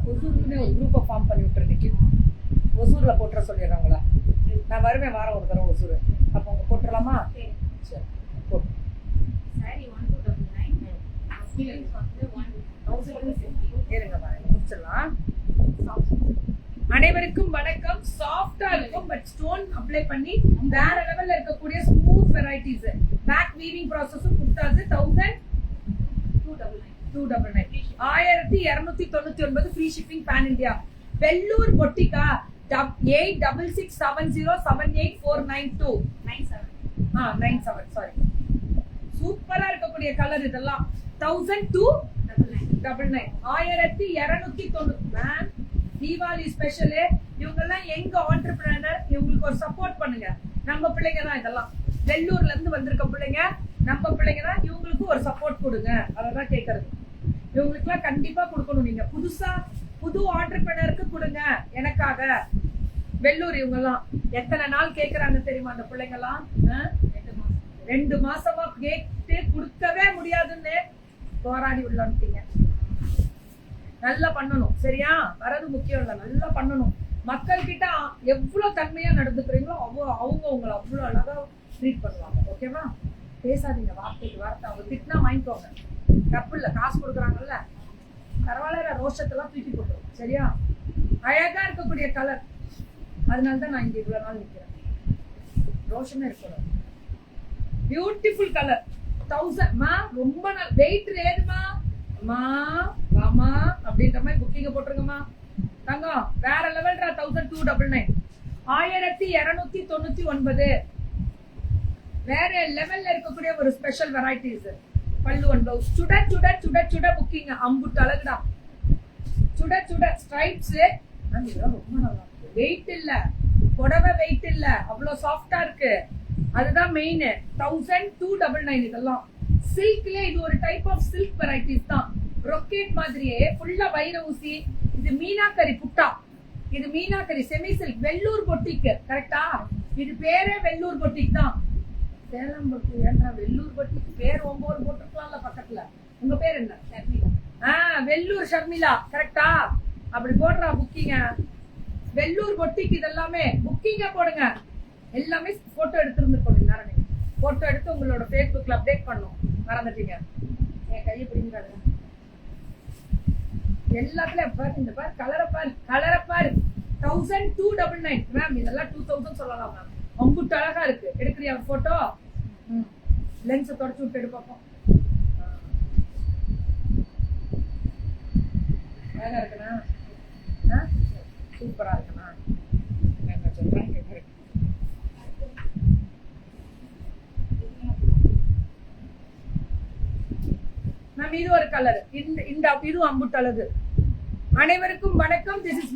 ஒசூர்னே ஒரு குரூப்பை ஃபார்ம் பண்ணி விட்டுருக்கி ஒசூரில் போட்டுற சொல்லிடுறாங்களா? நான் வருவேன் வாரம் ஒரு தடவை ஒசூர். அப்போ உங்க போட்டுடலாமா? சரி போட்டு இருங்க முடிச்சிடலாம். அனைவருக்கும் வணக்கம். சாஃப்டா இருக்கும் பட் ஸ்டோன் அப்ளை பண்ணி வேற லெவல்ல இருக்கக்கூடிய ஸ்மூத் வெரைட்டிஸ். பேக் வீவிங் ப்ராசஸும் கொடுத்தாது. 1299 1299 free shipping pan India. Vellore பொட்டிகா 8670784929 சாரி. சூப்பரா இருக்கக்கூடிய கலர் இதெல்லாம். 1299 1290 மேம். தீபாவளி ஸ்பெஷல். இவங்க எல்லாம் எங்க ஆண்டர்பிரினர், இவங்களுக்கு ஒரு சப்போர்ட் பண்ணுங்க. நம்ம பிள்ளைங்க தான் இதெல்லாம். வெள்ளூர்ல இருந்து வந்திருக்க பிள்ளைங்க நம்ம பிள்ளைங்க தான். இவங்களுக்கு ஒரு சப்போர்ட் கொடுங்க. அததான் கேட்கறது. இவங்களுக்கு எல்லாம் கண்டிப்பா கொடுக்கணும். நீங்க புது ஆண்டர்பிரினருக்கு கொடுங்க எனக்காக. வெள்ளூர் இவங்க எல்லாம் எத்தனை நாள் கேக்குறாங்க தெரியுமா? அந்த பிள்ளைங்க எல்லாம் 2 மாசமா கேட்டு கொடுக்கவே முடியாதுன்னு போராடி உள்ளான்ட்டீங்க. நல்லா பண்ணணும் சரியா? வரது முக்கியம் இல்ல, நல்லா பண்ணணும். மக்கள் கிட்ட எவ்வளவு தன்மையா நடந்துக்கிறீங்களோ அவங்க உங்களை அவ்வளவு அழகா ட்ரீட் பண்ணுவாங்க. ஓகேவா? பேசாதீங்க வார்த்தைக்கு வார்த்தை. அவங்க திட்டினா வாங்கிக்கோங்க, தப்பு இல்ல. காசு கொடுக்குறாங்கல்ல, பரவாயில்ல. ரோஷத்தெல்லாம் தூக்கி போட்டுரும் சரியா? அழகா இருக்கக்கூடிய கலர். அதனாலதான் நான் இங்க இவ்வளவு நாள் நிக்கிறேன். ரோஷமே இருக்கணும். Beautiful colour. 1000 ரொம்ப நாள் வெயிட் ஏறுமா வாமா அப்படின்ற மாதிரி புக்கிங்க போட்டுருங்கம்மா. தங்கம் வேற லெவல்ரா. 1299 1299 வேற லெவல்ல இருக்கக்கூடிய ஒரு ஸ்பெஷல் வெரைட்டிஸ். பல்லு அண்ட் பிளவுஸ். சுட சுட சுட சுட புக்கிங்க. அம்புட்டு அழகுடா. சுட சுட ஸ்ட்ரைப்ஸ். ரொம்ப நல்லா இருக்கு. வெயிட் இல்ல, புடவை வெயிட் இல்ல, அவ்வளவு சாஃப்டா இருக்கு. அதுதான் மெயின். 1299 இதெல்லாம். சில்க்ல இது ஒரு டைப் ஆஃப் சில்க் வெரைட்டிஸ் தான். ரொக்கேட் மாதிரியே ஃபுல்லா வைர ஊசி. இது மீனாக்கரி புட்டா. இது meenakari semi silk. Vellur boutique கரெக்டா? இது பேரே வெள்ளூர் பொட்டிக் தான். சேலம் பொட்டி ஏன்டா வெள்ளூர் பொட்டிக் பேர் 9 போட்டுக்கலாம்ல பக்கத்துல. உங்க பேர் என்ன? வெள்ளூர் ஷர்மிளா கரெக்டா? அப்படி போடுறா புக்கிங்க. வெள்ளூர் பொட்டிக் இதெல்லாமே புக்கிங்க போடுங்க. எல்லாமே போட்டோ எடுத்துருந்துருக்கணும். நேரம் போட்டோ எடுத்து உங்களோட ஃபேஸ்புக்ல அப்டேட் பண்ணும். மறந்துட்டீங்க. என் கையை பிடிங்காது. எல்லாத்துலயும் பாரு. இந்த பாரு கலரை பாரு. 1299 மேம். இதெல்லாம் 2000 சொல்லலாம் மேம். அம்புட்டு அழகா இருக்கு. எடுக்கிறியா போட்டோ? லென்ஸ தொடச்சு விட்டு எடு பார்ப்போம். அழகா இருக்குண்ணா. சூப்பரா இருக்குண்ணா. என்ன சொல்றேன் மேம். இது ஒரு கலர். இந்த இது அம்புட்டு அழகு. அனைவருக்கும் வணக்கம். This is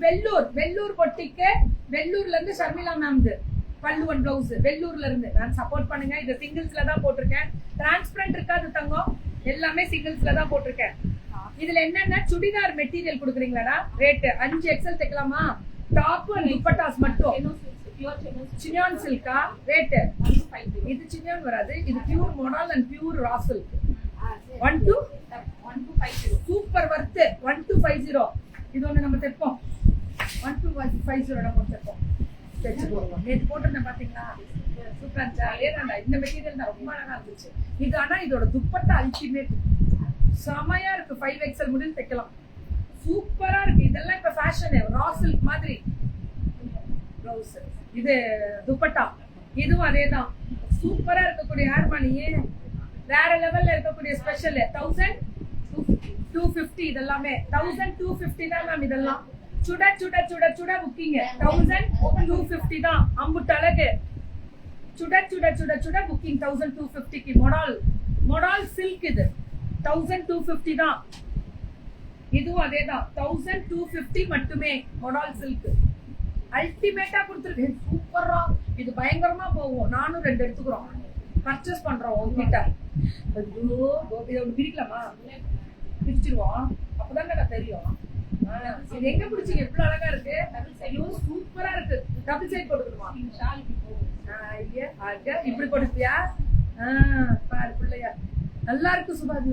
Vellore boutique. வெள்ளூர்ல இருந்து ஷர்மிளா மேம். பல்லு அண்ட் பிளவுஸ் வெள்ளூர்ல இருந்து. நான் சப்போர்ட் பண்ணுங்க. இது சிங்கிள்ஸ்ல தான் போட்டிருக்கேன். டிரான்ஸ்பரண்ட் இருக்காது தங்கம். எல்லாமே சிங்கிள்ஸ்ல தான் போட்டிருக்கேன். இதுல என்னன்னா சுடிதார் மெட்டீரியல் கொடுக்குறீங்களா? ரேட் 5 எக்ஸல் தைக்கலாமா? டாப் அண்ட் துப்பட்டாஸ் மட்டும். சினியான் சில்கா ரேட். இது சினியான் வராது. இது pure modal and pure raw silk. 1250 super worth. 1250 இது ஒண்ணு நம்ம தைப்போம். 1250 நம்ம தைப்போம். தைச்சு போடுவோம். நேற்று போட்டிருந்தேன் பாத்தீங்களா? சூப்பரா இருந்துச்சா? ஏன்னா இந்த மெட்டீரியல் தான் ரொம்ப அழகா இருந்துச்சு. இது ஆனா இதோட துப்பட்டா அல்டிமேட். செமையா இருக்கு. 5 எக்ஸல் முடிவு தைக்கலாம். சூப்பரா இருக்கு. இதெல்லாம் இப்ப ஃபேஷன். ரா சில்க் மாதிரி ப்ளவுஸ். இது துப்பட்டா. இதுவும் அதேதான். சூப்பரா இருக்கக்கூடிய ஹேர்மணி. வேற லெவல்ல இருக்கக்கூடிய ஸ்பெஷல். 1250 இதெல்லாமே. 1250 தான் மேம். இதெல்லாம் சுட சுட சுட சுட புக்கிங்க. 1250 தான். அம்புட்டு அழகு. சுட சுட சுட சுட புக்கிங். 1250க்கு மொடால் சில்க். இது 1250 தான். இதுவும் அதேதான். 1250 மட்டுமே. மொடால் சில்க் அல்டிமேட்டா கொடுத்துருக்கு. சூப்பரா. இது பயங்கரமா போகும். நானும் 2 எடுத்துக்கிறோம். பர்ச்சேஸ் பண்றோம் உங்ககிட்ட. ஐயோ இதை ஒண்ணு பிரிக்கலாமா? பிரிச்சிருவோம். அப்பதாங்க தெரியும். இது எங்க பிடிச்சிங்க? எவ்வளவு அழகா இருக்கு. ஐயோ சூப்பரா இருக்கு. டபுள் சைட் போட்டுக்கணுமா? இப்படி போட்டுப்பியா? பாரு பிள்ளையா நல்லா இருக்கு சுபாது.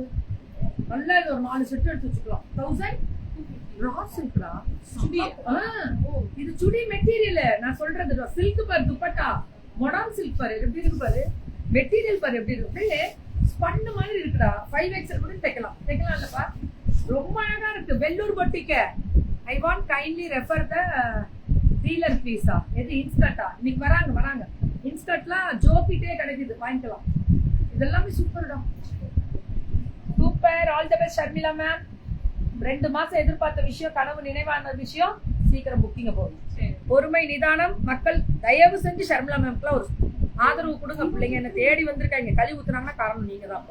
நல்லா இது ஒரு 4 செட் எடுத்து வச்சுக்கலாம். 1250 ரா சில்க்டா சுடி. இது சுடி மெட்டீரியல். நான் சொல்றது சில்க் பார், துப்பட்டா மொடான் சில்க் பாரு எப்படி இருக்கு பாரு, மெட்டீரியல் பாரு எப்படி இருக்கு, ஸ்பன் மாதிரி இருக்குடா. 5XL கூட தைக்கலாம் இல்லப்பா, ரொம்ப அழகா இருக்கு. வெள்ளூர் பொட்டிக்க. I want kindly refer the dealer பீஸா. எது இன்ஸ்கர்ட்டா? இன்னைக்கு வராங்க இன்ஸ்கர்ட்லாம் ஜோபிட்டே கிடைக்குது, வாங்கிக்கலாம். இதெல்லாமே சூப்பர்டா, super. All the best Sharmila ma'am. 2 மாசம் எதிர்பார்த்த விஷயம் கனவு நினைவான விஷயம் சீக்கிரம் புக்கிங்க போகுது. பொறுமை நிதானம். மக்கள் தயவு செஞ்சு ஷர்மிளா மேம்க்குலாம் ஒரு ஆதரவு கொடுங்க. பிள்ளைங்க என்ன தேடி வந்திருக்காங்க, கழி ஊத்துனாங்கன்னா காரணம் நீங்க தான்.